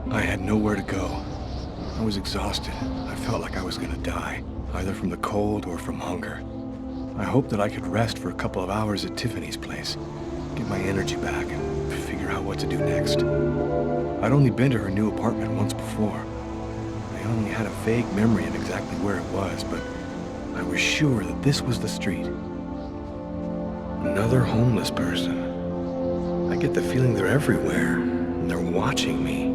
I had nowhere to go. I was exhausted. I felt like I was gonna die, either from the cold or from hunger. I hoped that I could rest for a couple of hours at Tiffany's place, get my energy back, and figure out what to do next. I'd only been to her new apartment once before. I only had a vague memory of exactly where it was, but I was sure that this was the street. Another homeless person. I get the feeling they're everywhere, and they're watching me.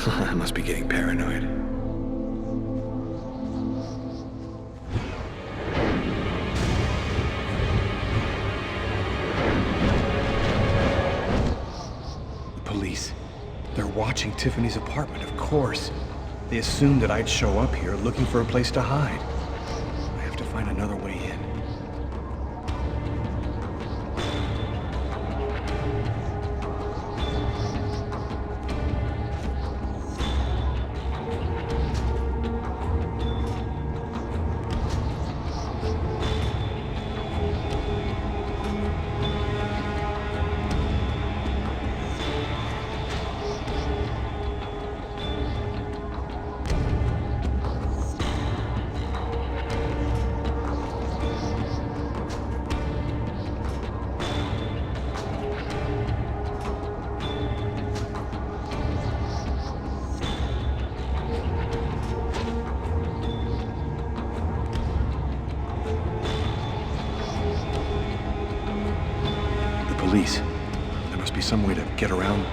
I must be getting paranoid. The police. They're watching Tiffany's apartment, of course. They assumed that I'd show up here looking for a place to hide. I have to find another way in. Police. There must be some way to get around.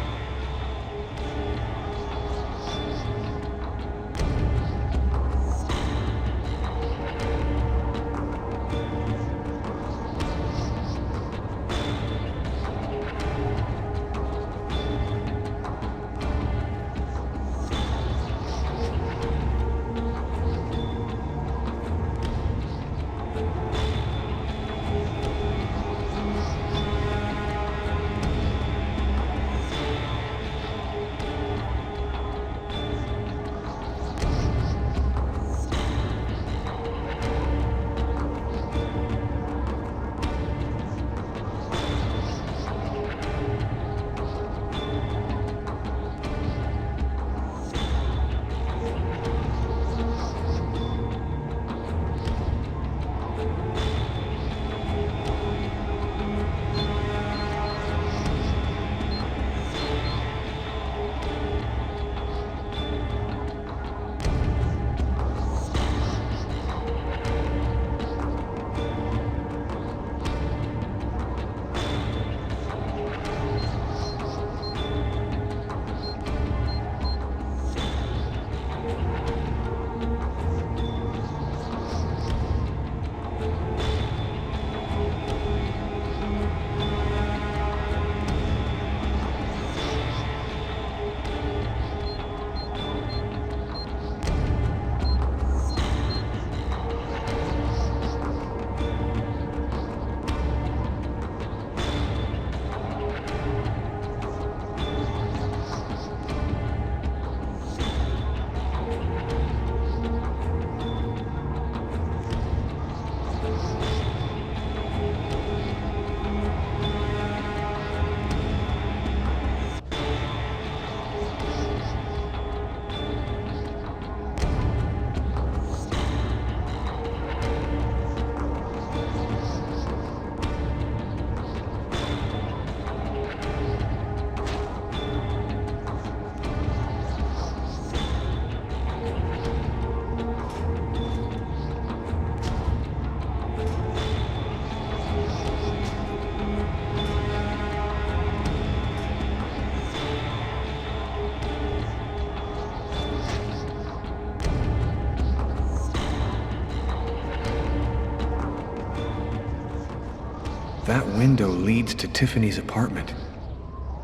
That window leads to Tiffany's apartment.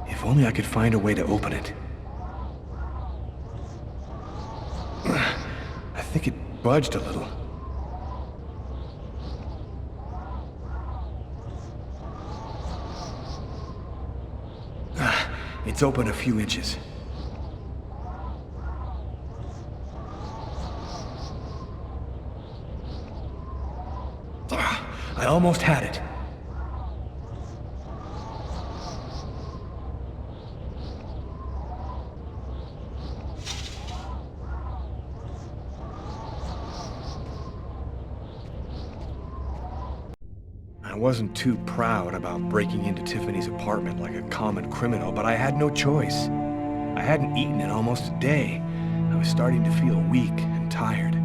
If only I could find a way to open it. I think it budged a little. It's open a few inches. I almost had it. I wasn't too proud about breaking into Tiffany's apartment like a common criminal, but I had no choice. I hadn't eaten in almost a day. I was starting to feel weak and tired.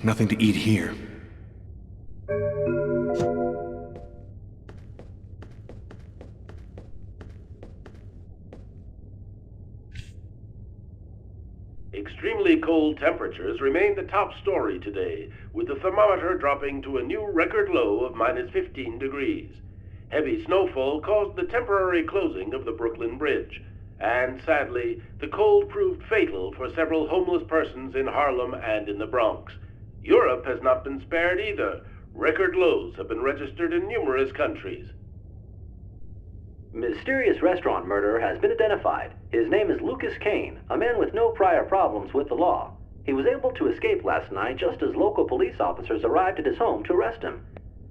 Nothing to eat here. Extremely cold temperatures remain the top story today, with the thermometer dropping to a new record low of minus 15 degrees. Heavy snowfall caused the temporary closing of the Brooklyn Bridge, and sadly, the cold proved fatal for several homeless persons in Harlem and in the Bronx. Europe has not been spared either. Record lows have been registered in numerous countries. Mysterious restaurant murderer has been identified. His name is Lucas Kane, a man with no prior problems with the law. He was able to escape last night just as local police officers arrived at his home to arrest him.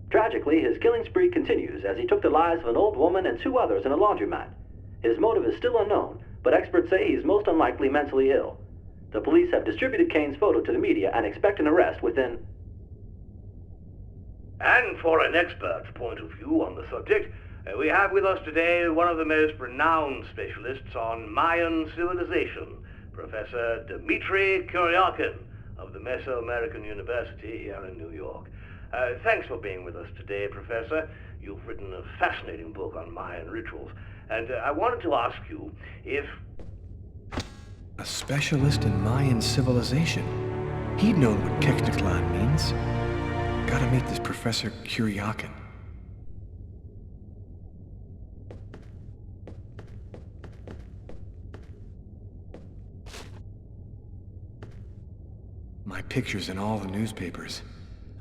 Tragically, his killing spree continues as he took the lives of an old woman and 2 others in a laundromat. His motive is still unknown, but experts say he's most unlikely mentally ill. The police have distributed Kane's photo to the media and expect an arrest within... And for an expert's point of view on the subject, we have with us today one of the most renowned specialists on Mayan civilization, Professor Dmitry Kuryakin of the Mesoamerican University here in New York. Thanks for being with us today, Professor. You've written a fascinating book on Mayan rituals, and I wanted to ask you if... A specialist in Mayan civilization. He'd known what Kekteklan means. Gotta meet this Professor Kuryakin. My picture's in all the newspapers.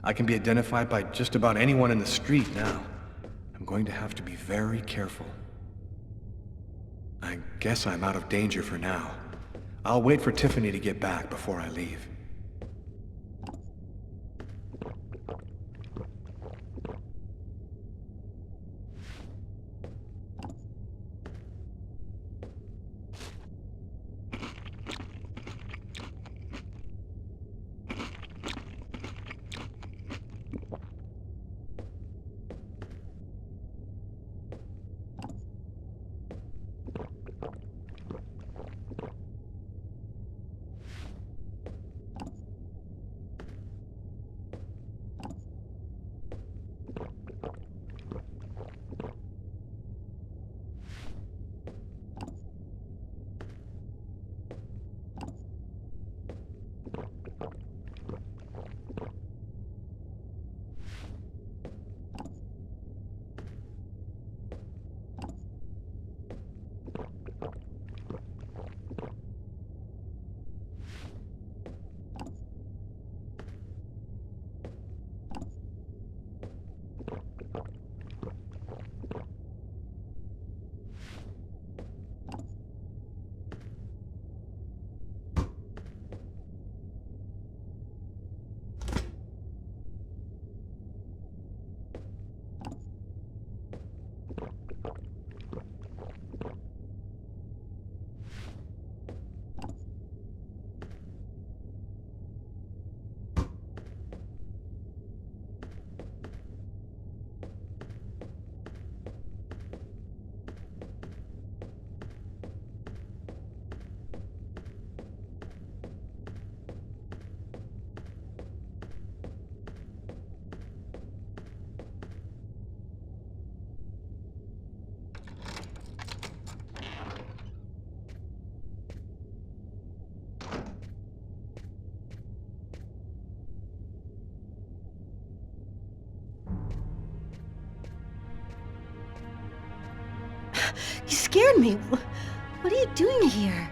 I can be identified by just about anyone in the street now. I'm going to have to be very careful. I guess I'm out of danger for now. I'll wait for Tiffany to get back before I leave. You scared me. What are you doing here?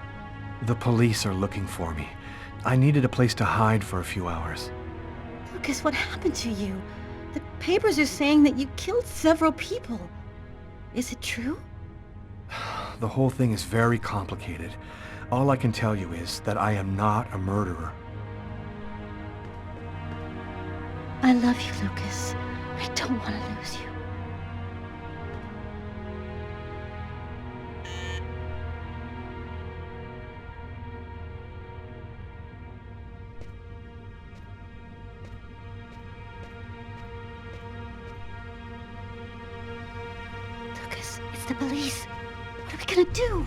The police are looking for me. I needed a place to hide for a few hours. Lucas, what happened to you? The papers are saying that you killed several people. Is it true? The whole thing is very complicated. All I can tell you is that I am not a murderer. I love you, Lucas. I don't want to lose you. Lucas, it's the police. What are we gonna do?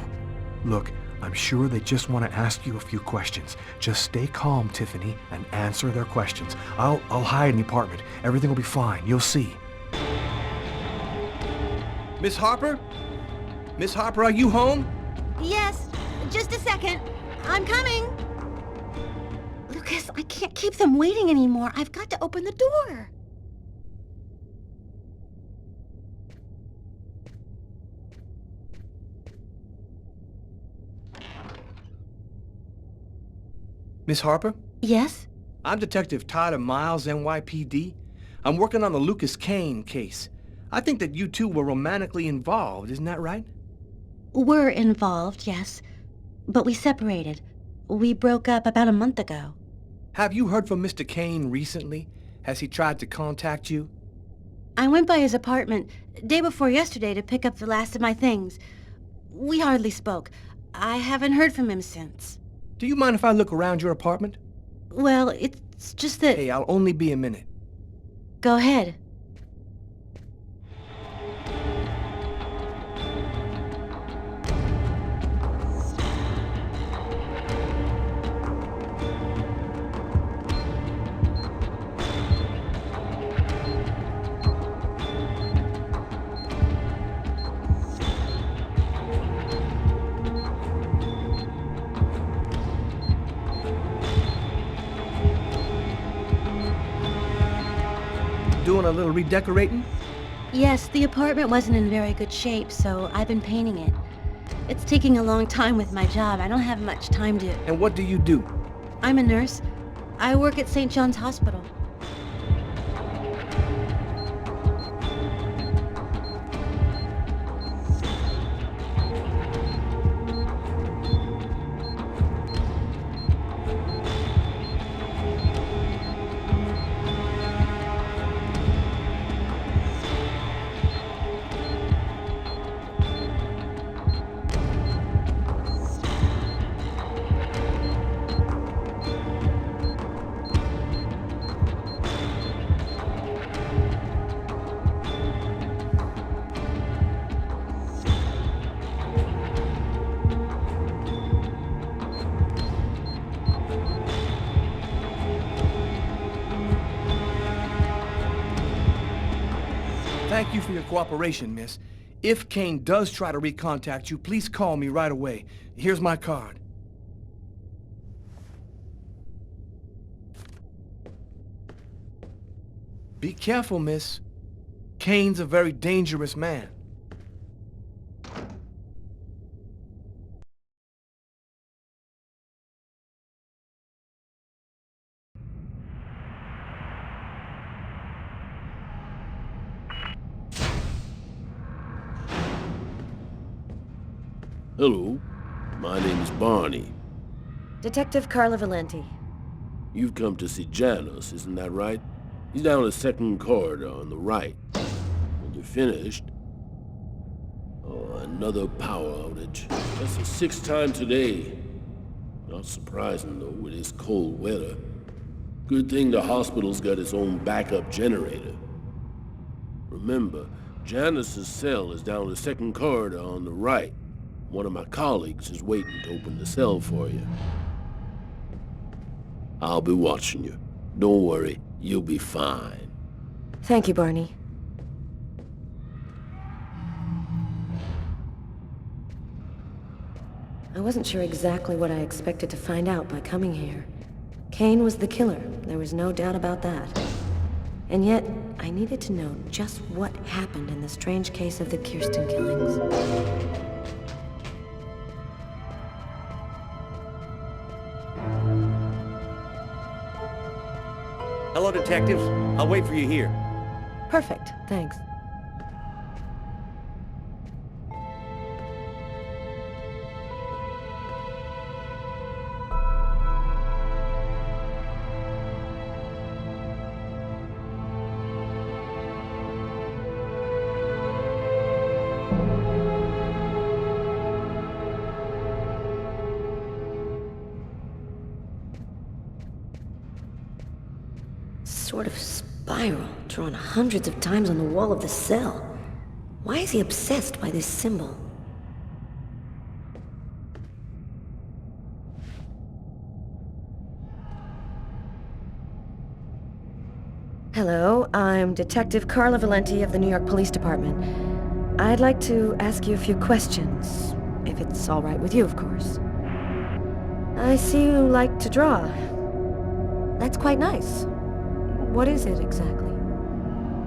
Look, I'm sure they just want to ask you a few questions. Just stay calm, Tiffany, and answer their questions. I'll hide in the apartment. Everything will be fine. You'll see. Miss Harper? Miss Harper, are you home? Yes, just a second. I'm coming. Lucas, I can't keep them waiting anymore. I've got to open the door. Miss Harper? Yes? I'm Detective Tyler Miles, NYPD. I'm working on the Lucas Kane case. I think that you two were romantically involved, isn't that right? We're involved, yes. But we separated. We broke up about a month ago. Have you heard from Mr. Kane recently? Has he tried to contact you? I went by his apartment day before yesterday to pick up the last of my things. We hardly spoke. I haven't heard from him since. Do you mind if I look around your apartment? Well, it's just that... Hey, I'll only be a minute. Go ahead. Doing a little redecorating? Yes, the apartment wasn't in very good shape, so I've been painting it. It's taking a long time with my job. I don't have much time to... And what do you do? I'm a nurse. I work at St. John's Hospital. Thank you for your cooperation, miss. If Kane does try to recontact you, please call me right away. Here's my card. Be careful, miss. Kane's a very dangerous man. Hello, my name is Barney. Detective Carla Valenti. You've come to see Janus, isn't that right? He's down the second corridor on the right. When you're finished... Oh, another power outage. That's the sixth time today. Not surprising, though, with this cold weather. Good thing the hospital's got its own backup generator. Remember, Janus's cell is down the second corridor on the right. One of my colleagues is waiting to open the cell for you. I'll be watching you. Don't worry, you'll be fine. Thank you, Barney. I wasn't sure exactly what I expected to find out by coming here. Kane was the killer. There was no doubt about that. And yet, I needed to know just what happened in the strange case of the Kirsten killings. Hello, detectives. I'll wait for you here. Perfect, thanks. Sort of spiral drawn hundreds of times on the wall of the cell. Why is he obsessed by this symbol? Hello, I'm Detective Carla Valenti of the New York Police Department. I'd like to ask you a few questions, if it's all right with you, of course. I see you like to draw. That's quite nice. What is it exactly?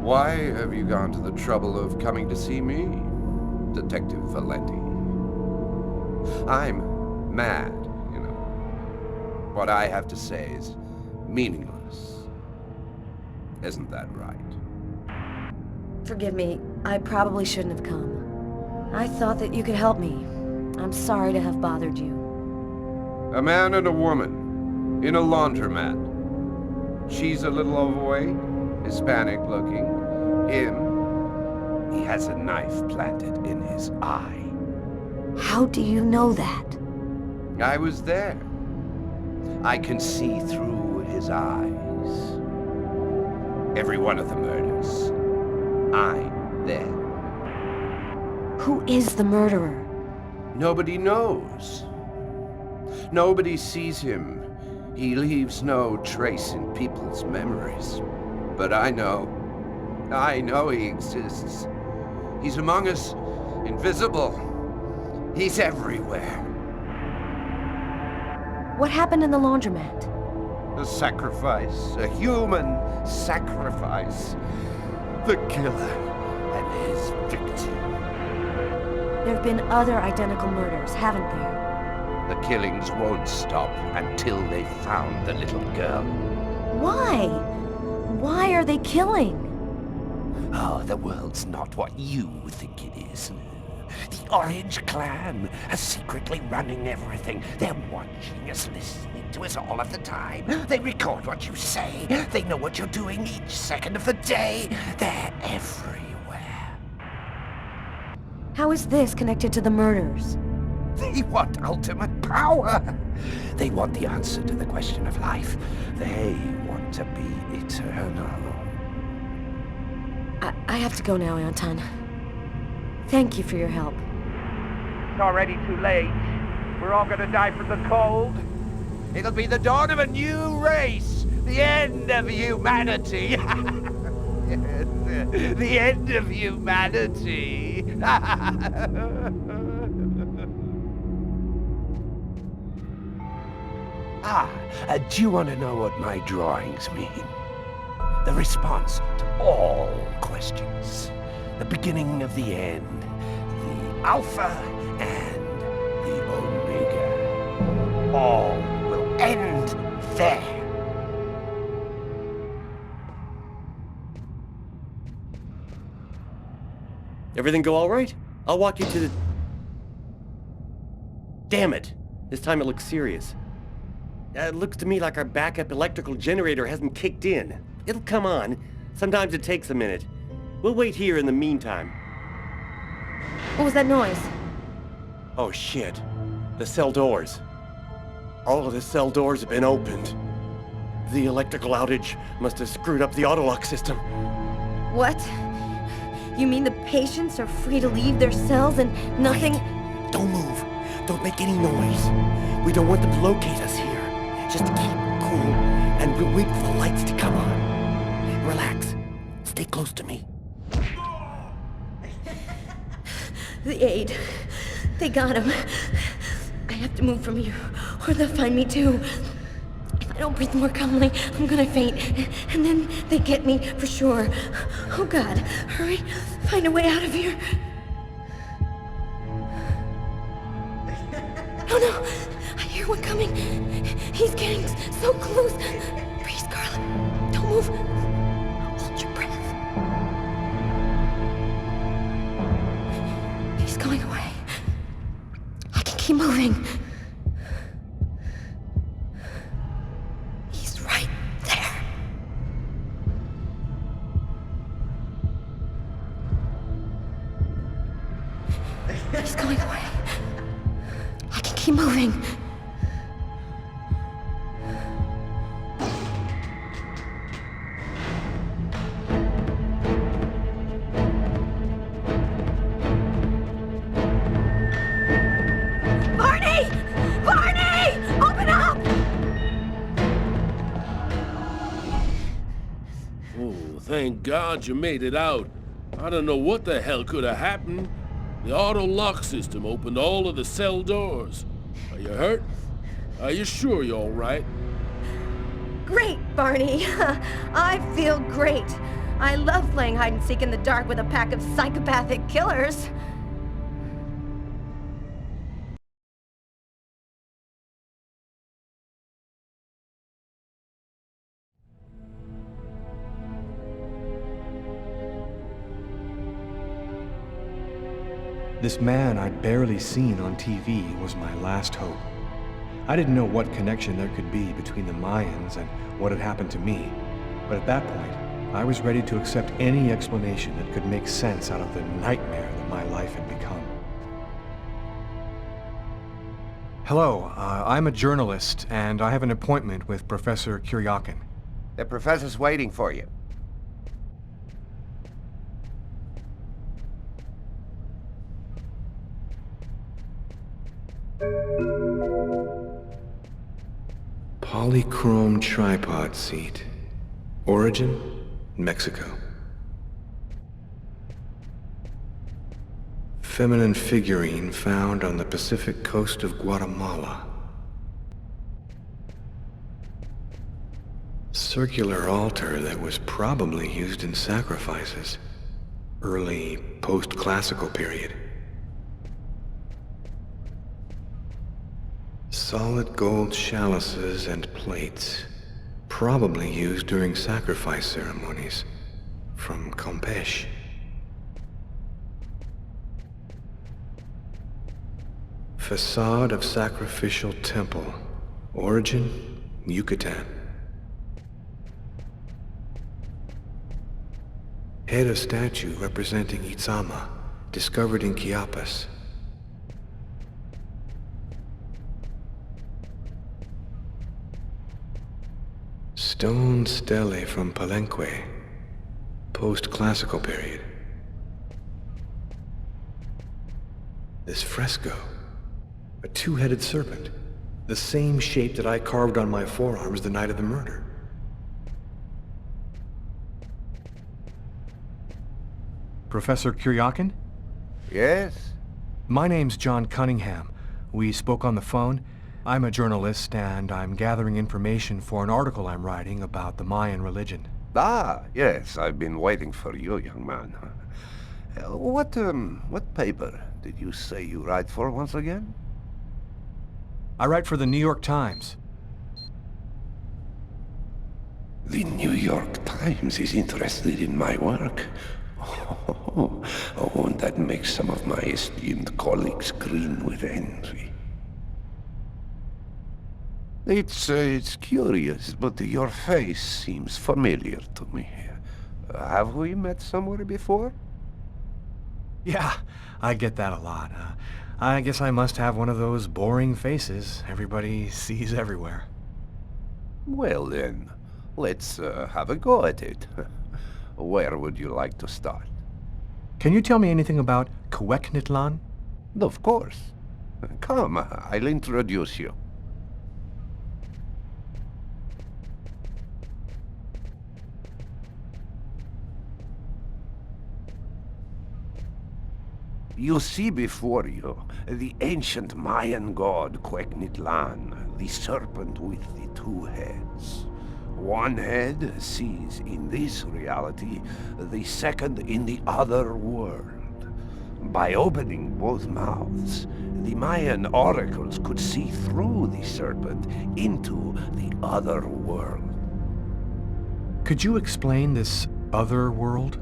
Why have you gone to the trouble of coming to see me, Detective Valenti? I'm mad, you know. What I have to say is meaningless. Isn't that right? Forgive me, I probably shouldn't have come. I thought that you could help me. I'm sorry to have bothered you. A man and a woman in a laundromat. She's a little overweight, Hispanic looking. He has a knife planted in his eye. How do you know that? I was there. I can see through his eyes. Every one of the murders. I'm there. Who is the murderer? Nobody knows. Nobody sees him. He leaves no trace in people's memories. But I know he exists. He's among us, invisible. He's everywhere. What happened in the laundromat? A sacrifice, a human sacrifice. The killer and his victim. There have been other identical murders, haven't there? The killings won't stop until they found the little girl. Why? Why are they killing? Oh, the world's not what you think it is. The Orange Clan are secretly running everything. They're watching us, listening to us all of the time. They record what you say. They know what you're doing each second of the day. They're everywhere. How is this connected to the murders? They want ultimate power. They want the answer to the question of life. They want to be eternal. I have to go now, Anton. Thank you for your help. It's already too late. We're all gonna die from the cold. It'll be the dawn of a new race. The end of humanity. The end of humanity. Do you want to know what my drawings mean? The response to all questions. The beginning of the end. The Alpha and the Omega. All will end there. Everything go all right? I'll walk you to the... Damn it! This time it looks serious. It looks to me like our backup electrical generator hasn't kicked in. It'll come on. Sometimes it takes a minute. We'll wait here in the meantime. What was that noise? Oh shit. The cell doors. All of the cell doors have been opened. The electrical outage must have screwed up the autolock system. What? You mean the patients are free to leave their cells and nothing... Wait. Don't move. Don't make any noise. We don't want them to locate us here. Just keep cool, and we'll wait for the lights to come on. Relax. Stay close to me. The aide. They got him. I have to move from here, or they'll find me too. If I don't breathe more calmly, I'm gonna faint. And then they get me for sure. Oh God, hurry, find a way out of here. Oh no, I hear one coming. He's getting so close. Breathe, Carla. Don't move. Hold your breath. He's going away. I can keep moving. He's right there. He's going away. I can keep moving. Barney! Barney! Open up! Oh, thank God you made it out. I don't know what the hell could have happened. The auto lock system opened all of the cell doors. Are you hurt? Are you sure you're all right? Great, Barney. I feel great. I love playing hide and seek in the dark with a pack of psychopathic killers. This man I'd barely seen on TV was my last hope. I didn't know what connection there could be between the Mayans and what had happened to me, but at that point, I was ready to accept any explanation that could make sense out of the nightmare that my life had become. Hello, I'm a journalist, and I have an appointment with Professor Kuryakin. The professor's waiting for you. Polychrome tripod seat. Origin, Mexico. Feminine figurine found on the Pacific coast of Guatemala. Circular altar that was probably used in sacrifices. Early post-classical period. Solid gold chalices and plates, probably used during sacrifice ceremonies, from Campeche. Facade of sacrificial temple, origin, Yucatan. Head of statue representing Itzama, discovered in Chiapas. Stone stele from Palenque, post-classical period. This fresco, a two-headed serpent, the same shape that I carved on my forearms the night of the murder. Professor Kuryakin? Yes? My name's John Cunningham. We spoke on the phone. I'm a journalist, and I'm gathering information for an article I'm writing about the Mayan religion. Ah, yes, I've been waiting for you, young man. What paper did you say you write for once again? I write for the New York Times. The New York Times is interested in my work. Won't that make some of my esteemed colleagues grin with envy? It's curious, but your face seems familiar to me. Have we met somewhere before? Yeah, I get that a lot. I guess I must have one of those boring faces everybody sees everywhere. Well then, let's have a go at it. Where would you like to start? Can you tell me anything about Cuecnitlan? Of course. Come, I'll introduce you. You see before you the ancient Mayan god Cuecnitlan, the serpent with the two heads. One head sees in this reality, the second in the other world. By opening both mouths, the Mayan oracles could see through the serpent into the other world. Could you explain this other world?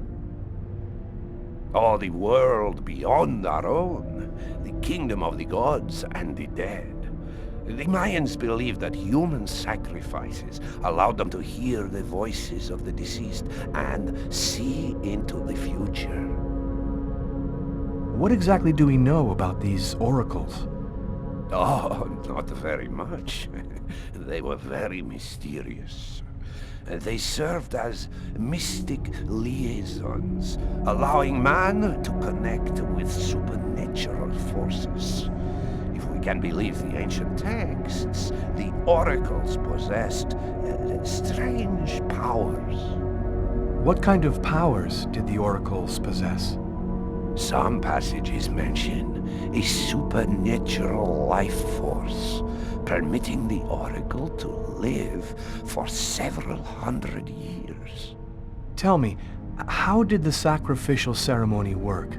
Oh, the world beyond our own, the kingdom of the gods and the dead. The Mayans believed that human sacrifices allowed them to hear the voices of the deceased and see into the future. What exactly do we know about these oracles? Oh, not very much. They were very mysterious. They served as mystic liaisons, allowing man to connect with supernatural forces. If we can believe the ancient texts, the oracles possessed strange powers. What kind of powers did the oracles possess? Some passages mention a supernatural life force, permitting the oracle to live for several hundred years. Tell me, how did the sacrificial ceremony work?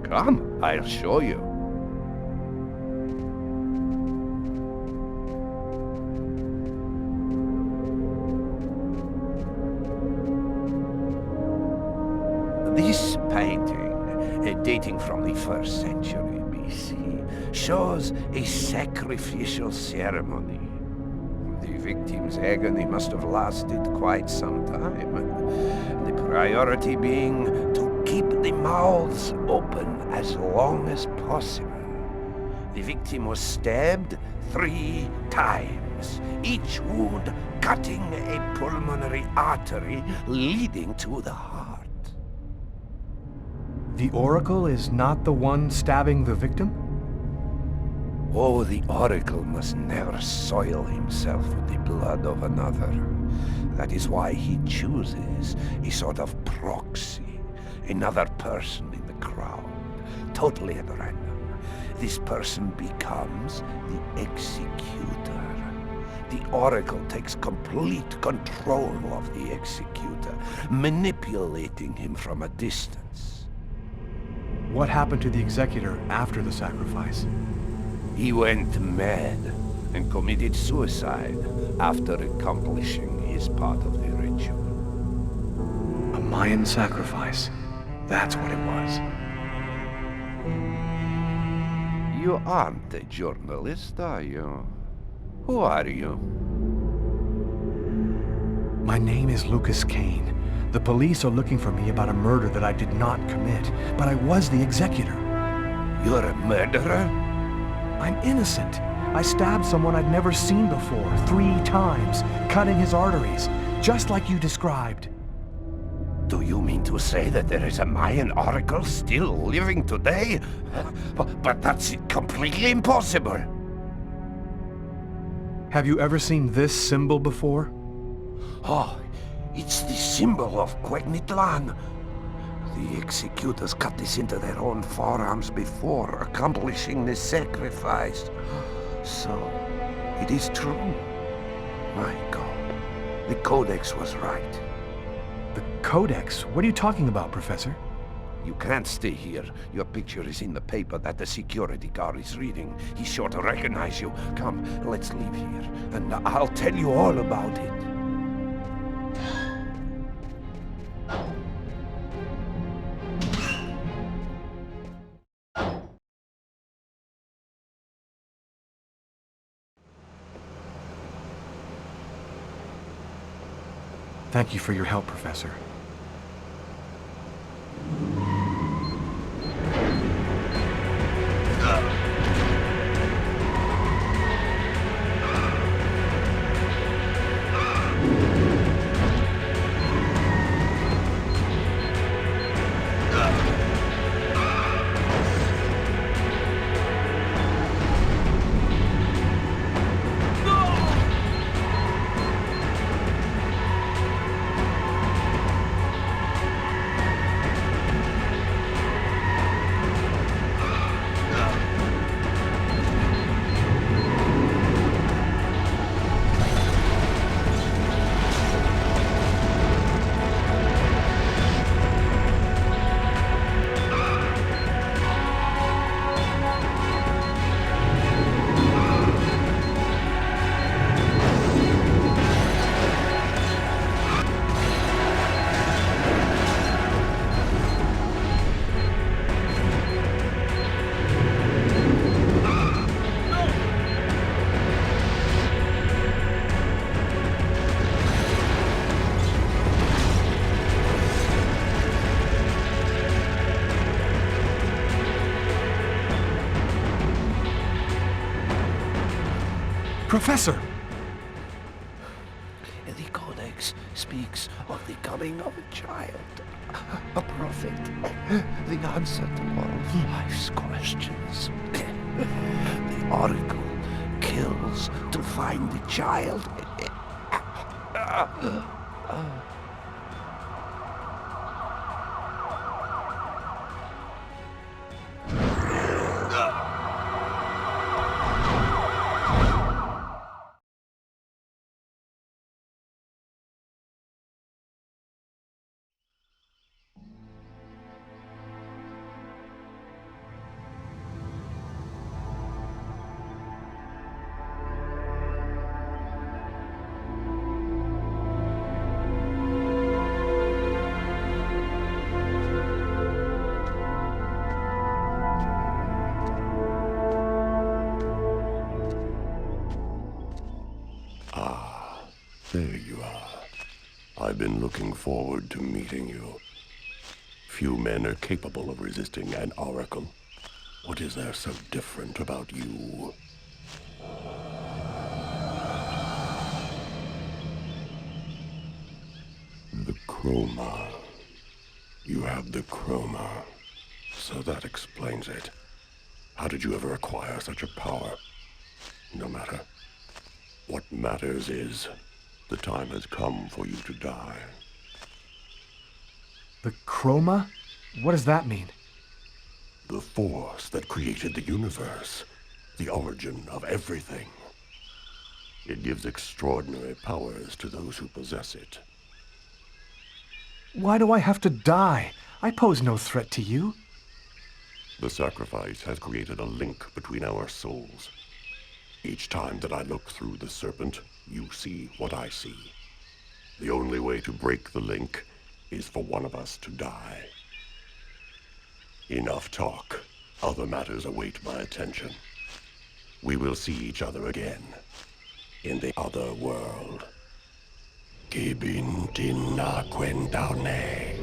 Come, I'll show you. This painting, dating from the 1st century BC, shows a sacrificial ceremony. The victim's agony must have lasted quite some time. The priority being to keep the mouths open as long as possible. The victim was stabbed 3 times, each wound cutting a pulmonary artery leading to the heart. The oracle is not the one stabbing the victim? Oh, the oracle must never soil himself with the blood of another. That is why he chooses a sort of proxy, another person in the crowd, totally at random. This person becomes the executor. The oracle takes complete control of the executor, manipulating him from a distance. What happened to the executor after the sacrifice? He went mad and committed suicide after accomplishing his part of the ritual. A Mayan sacrifice. That's what it was. You aren't a journalist, are you? Who are you? My name is Lucas Kane. The police are looking for me about a murder that I did not commit, but I was the executor. You're a murderer? I'm innocent. I stabbed someone I'd never seen before 3 times, cutting his arteries, just like you described. Do you mean to say that there is a Mayan oracle still living today? But that's completely impossible. Have you ever seen this symbol before? Oh, it's the symbol of Cuecnitlan. The executors cut this into their own forearms before accomplishing the sacrifice. So, it is true. My God, the Codex was right. The Codex? What are you talking about, Professor? You can't stay here. Your picture is in the paper that the security guard is reading. He's sure to recognize you. Come, let's leave here, and I'll tell you all about it. Thank you for your help, Professor. Professor! The Codex speaks of the coming of a child, a prophet, the answer to all of life's questions. The Oracle kills to find the child. There you are. I've been looking forward to meeting you. Few men are capable of resisting an oracle. What is there so different about you? The chroma. You have the chroma. So that explains it. How did you ever acquire such a power? No matter. What matters is, the time has come for you to die. The chroma? What does that mean? The force that created the universe. The origin of everything. It gives extraordinary powers to those who possess it. Why do I have to die? I pose no threat to you. The sacrifice has created a link between our souls. Each time that I look through the serpent, you see what I see. The only way to break the link is for one of us to die. Enough talk. Other matters await my attention. We will see each other again. In the other world. Kibin tina kwendane.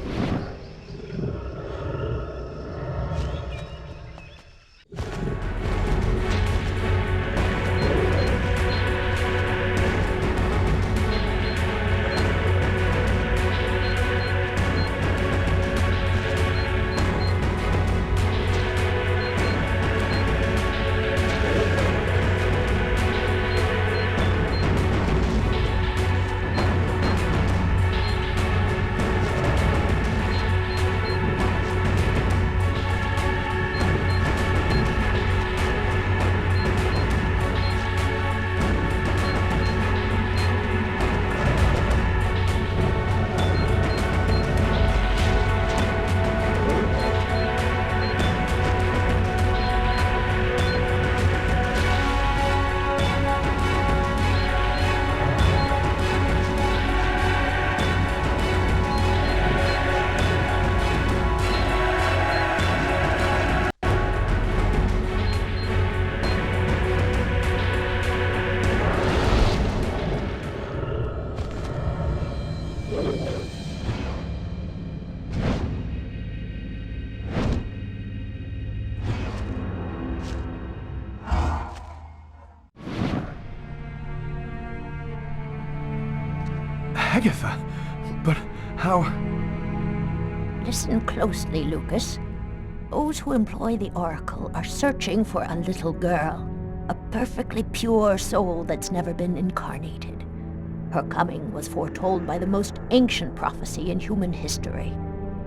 Agatha, but how... Listen closely, Lucas. Those who employ the Oracle are searching for a little girl, a perfectly pure soul that's never been incarnated. Her coming was foretold by the most ancient prophecy in human history.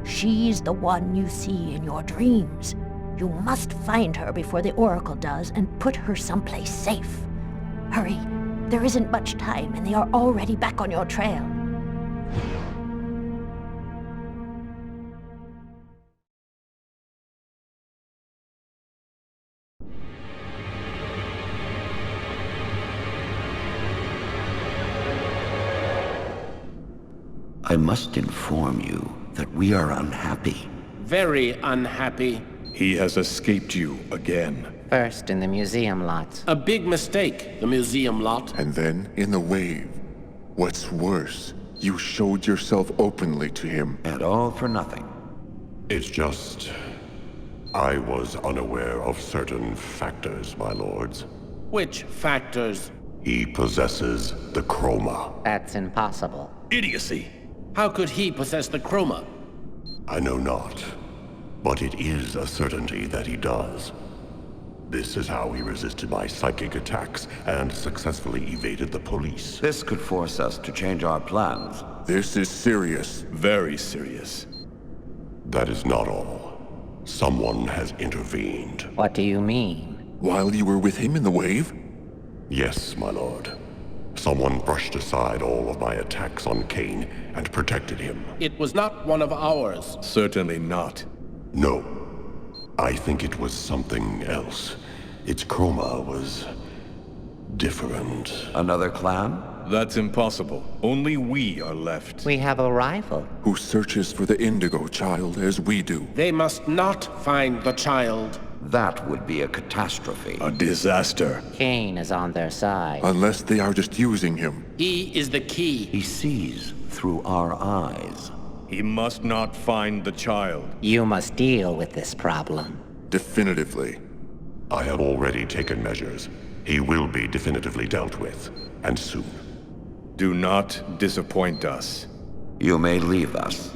She's the one you see in your dreams. You must find her before the Oracle does and put her someplace safe. Hurry, there isn't much time and they are already back on your trail. I must inform you that we are unhappy. Very unhappy. He has escaped you again. First in the museum lot. A big mistake, the museum lot. And then in the wave. What's worse, you showed yourself openly to him. And all for nothing. It's just... I was unaware of certain factors, my lords. Which factors? He possesses the chroma. That's impossible. Idiocy! How could he possess the chroma? I know not, but it is a certainty that he does. This is how he resisted my psychic attacks and successfully evaded the police. This could force us to change our plans. This is serious. Very serious. That is not all. Someone has intervened. What do you mean? While you were with him in the wave? Yes, my lord. Someone brushed aside all of my attacks on Kane and protected him. It was not one of ours. Certainly not. No. I think it was something else. Its chroma was different. Another clan? That's impossible. Only we are left. We have a rival. Who searches for the Indigo child as we do. They must not find the child. That would be a catastrophe. A disaster. Kane is on their side. Unless they are just using him. He is the key. He sees through our eyes. He must not find the child. You must deal with this problem. Definitively. I have already taken measures. He will be definitively dealt with, and soon. Do not disappoint us. You may leave us.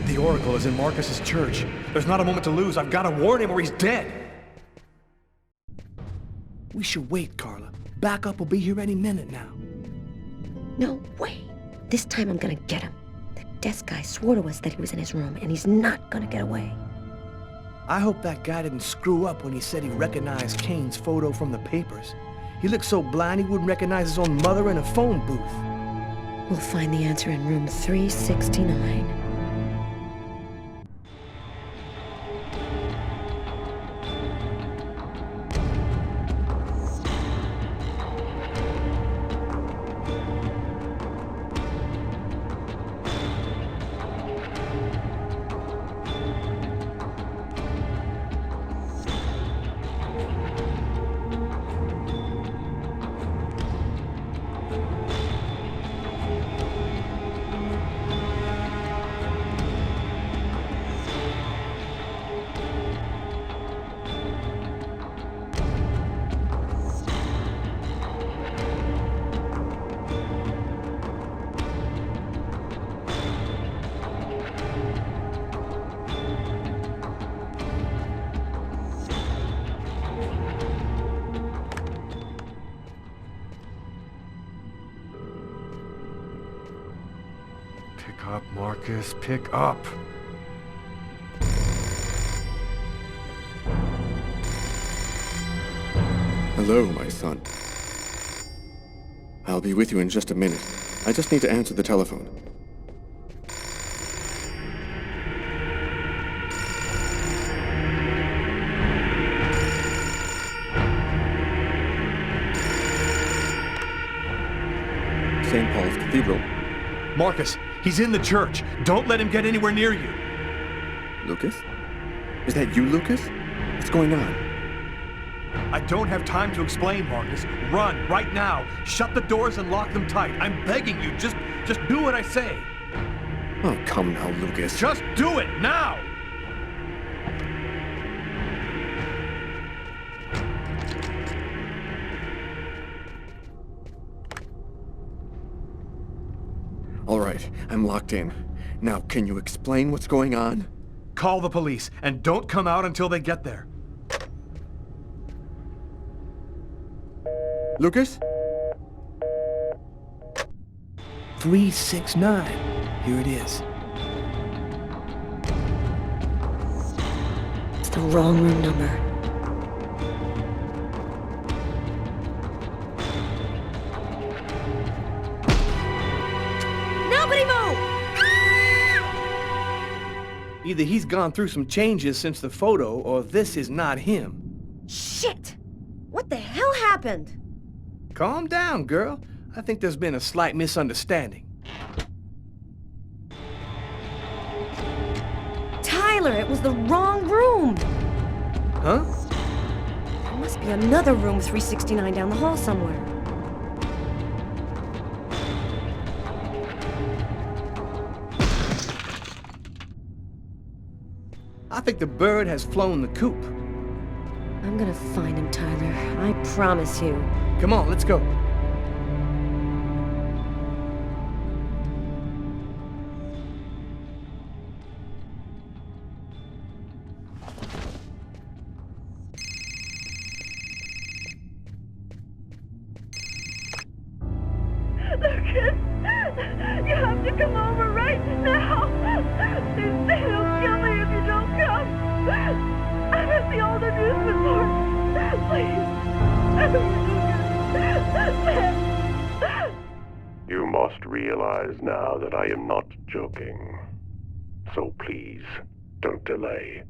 The Oracle is in Marcus's church. There's not a moment to lose. I've got to warn him or he's dead. We should wait, Carla. Backup will be here any minute now. No way. This time I'm gonna get him. The desk guy swore to us that he was in his room, and he's not gonna get away. I hope that guy didn't screw up when he said he recognized Kane's photo from the papers. He looked so blind he wouldn't recognize his own mother in a phone booth. We'll find the answer in room 369. Pick up, Marcus. Pick up. Hello, my son. I'll be with you in just a minute. I just need to answer the telephone. St. Paul's Cathedral. Marcus, he's in the church. Don't let him get anywhere near you. Lucas? Is that you, Lucas? What's going on? I don't have time to explain, Marcus. Run, right now. Shut the doors and lock them tight. I'm begging you. Just do what I say. Oh, come now, Lucas. Just do it, now! All right, I'm locked in. Now, can you explain what's going on? Call the police, and don't come out until they get there. Lucas? 369. Here it is. It's the wrong room number. Nobody move! Either he's gone through some changes since the photo, or this is not him. Shit! What the hell happened? Calm down, girl. I think there's been a slight misunderstanding. Tyler, it was the wrong room. Huh? There must be another room 369 down the hall somewhere. I think the bird has flown the coop. I'm gonna find him, Tyler. I promise you. Come on, let's go. Lucas, you have to come over right now. They'll kill me if you don't come. I'm at the old amusement park. Please. Lucas. You must realize now that I am not joking. So please, don't delay.